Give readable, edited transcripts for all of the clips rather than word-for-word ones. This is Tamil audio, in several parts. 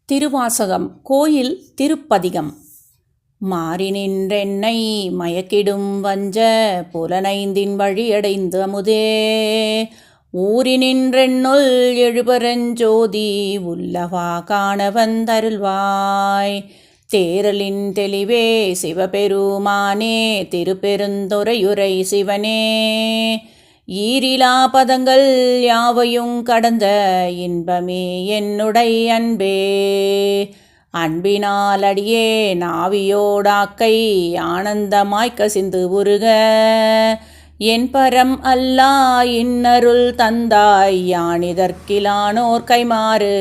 திருவாசகம் கோயில் திருப்பதிகம். மாறி நின்றென்னை மயக்கிடும் வஞ்ச புலனைந்தின் வழியடைந்து அமுதே, ஊறி நின்றென்னுள் எழுபரஞ்சோதி உள்ளவா காண வந்தருள்வாய். தேரலின் தெளிவே சிவபெருமானே திருப்பெருந்துறையுரை சிவனே, ஈரிலா பதங்கள் யாவையும் கடந்த இன்பமே என்னுடை அன்பே. அன்பினால் அடியே நாவியோடாக்கை ஆனந்தமாய்க் கசிந்து உருக, என் பரம் அல்லா இன்னருள் தந்தாய் யானிதற்கிலானோர் கைமாறு.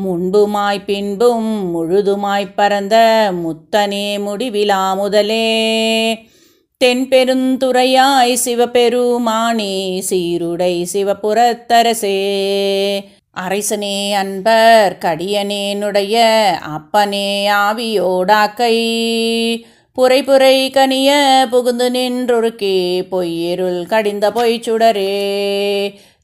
முன்புமாய் பின்பும் முழுதுமாய்ப் பரந்த முத்தனே முடிவிலா முதலே, தென்பெருந்துறையாய் சிவபெருமானே சீருடை சிவபுரத்தரசே. அரசனே அன்பர் கடியனேனுடைய அப்பனே ஆவியோடாக்கை, புரை கனிய புகுந்து நின்றொருக்கே பொய்யிருள் கடிந்த பொய்ச்சுடரே.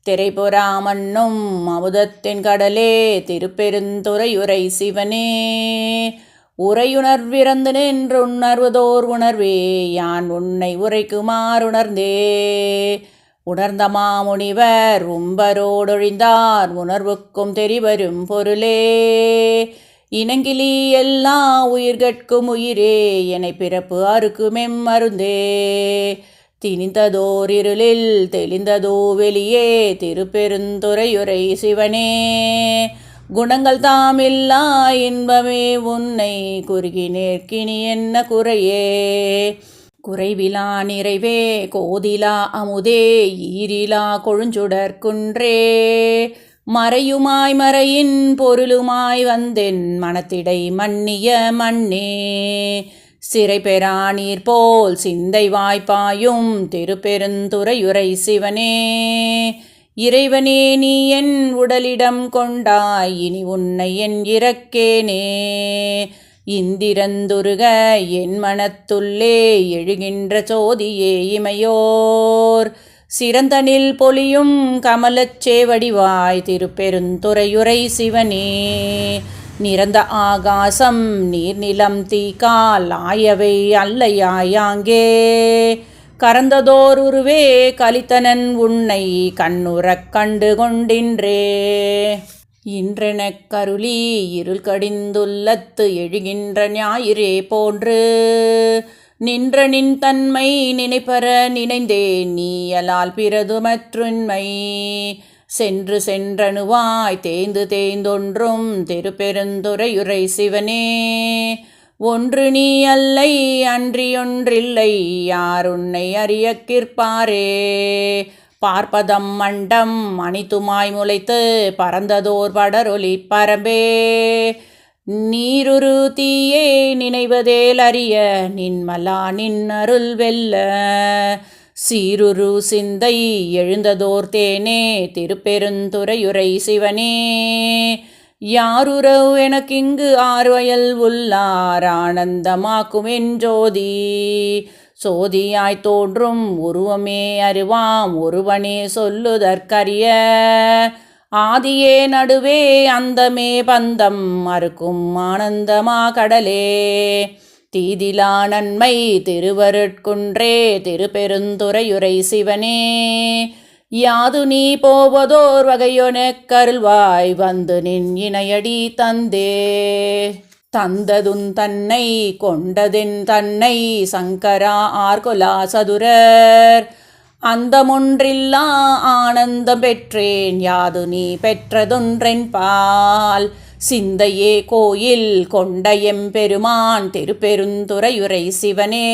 திரைபுறா மன்னும் அமுதத்தின் கடலே திருப்பெருந்துறையுரை சிவனே, உரையுணர்விறந்து நின்று உணர்வதோர் உணர்வே யான் உன்னை உரைக்குமாறுணர்ந்தே. உணர்ந்த மாமுனிவர் உம்பரோடொழிந்தார் உணர்வுக்கும் தெரிவரும் பொருளே, இனங்கிலி எல்லா உயிர்கட்கும் உயிரே என பிறப்பு அறுக்குமெம் மருந்தே. திணிந்ததோர் இருளில் தெளிந்ததோ வெளியே திருப்பெருந்துறையுரை சிவனே, குணங்கள் தாமில்லா இன்பமே உன்னை குறுகி நேர்க்கினி என்ன குறையே. குறைவிலா நிறைவே கோதிலா அமுதே ஈரிலா கொழுஞ்சுடர் குன்றே, மறையுமாய் மறையின் பொருளுமாய் வந்தென் மனத்திடை மன்னிய மண்ணே. சிறை பெறா நீர் போல் சிந்தை வாய்ப்பாயும் திருப்பெருந்துறையுரை சிவனே, இறைவனே நீ என் உடலிடம் கொண்டாய் இனி உன்னை என் இறக்கேனே. இந்திரந்துருக என் மனத்துள்ளே எழுகின்ற சோதியே இமையோர், சிறந்தனில் பொலியும் கமலச் சேவடிவாய் திருப்பெருந்துறையுரை சிவனே. நிறந்த ஆகாசம் நீர்நிலம் தீக்கால் ஆயவை அல்லையாயாங்கே, கரந்ததோர் உருவே கலித்தனன் உன்னை கண்ணுறக் கண்டு கொண்டின்றே. இன்றெனக் கருளி இருள் கடிந்துள்ளத்து எழுகின்ற ஞாயிறே போன்று, நின்ற நின் தன்மை நினைப்பற நினைந்தேன் நீயலால் பிறதுமற்றுண்மை. சென்று சென்றணுவாய் தேய்ந்து தேய்ந்தொன்றும் திருப்பெருந்துறையுரை சிவனே, ஒன்று நீ அல்லை அன்றியொன்றில்லை யாருன்னை அறியக் கிற்பாரே. பார்ப்பதம் மண்டம் அனித்துமாய் முளைத்து பறந்ததோர் படரொலி பரம்பே, நீருரு தீயே நினைவதேல் அறிய நின்மலா நின்னருள் வெல்ல. சீருரு சிந்தை எழுந்ததோர் தேனே திருப்பெருந்துறையுரை சிவனே, யாருறவு எனக்கிங்கு ஆர்வயல் உள்ளார் ஆனந்தமாக்கும் என் ஜோதி. சோதியாய் தோன்றும் உருவமே அறிவாம் ஒருவனே சொல்லுதற்கரிய, ஆதியே நடுவே அந்தமே பந்தம் மறுக்கும் ஆனந்தமா கடலே. தீதிலா நன்மை திருவருட்குன்றே திருப்பெருந்துறையுரை சிவனே, யாது நீ போவதோர் வகையொனக் கருள்வாய் வந்து நின் இணையடி தந்தே. தந்ததுன் தன்னை கொண்டதென் தன்னை சங்கரா ஆர்கொலா சதுரர், அந்தமொன்றில்லா ஆனந்தம் பெற்றேன் யாது நீ பெற்றதொன்றென் பால். சிந்தையே கோயில் கொண்ட எம்பெருமான் திருப்பெருந்துறையுரை சிவனே,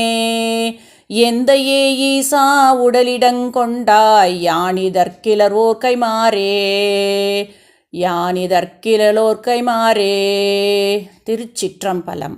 எந்தையே ஈசா உடலிடங்கொண்டாய் யானிதற்கிலரோர் கைமாறே. யானிதற்கிலரோர் கைமாறே. திருச்சிற்றம்பலம்.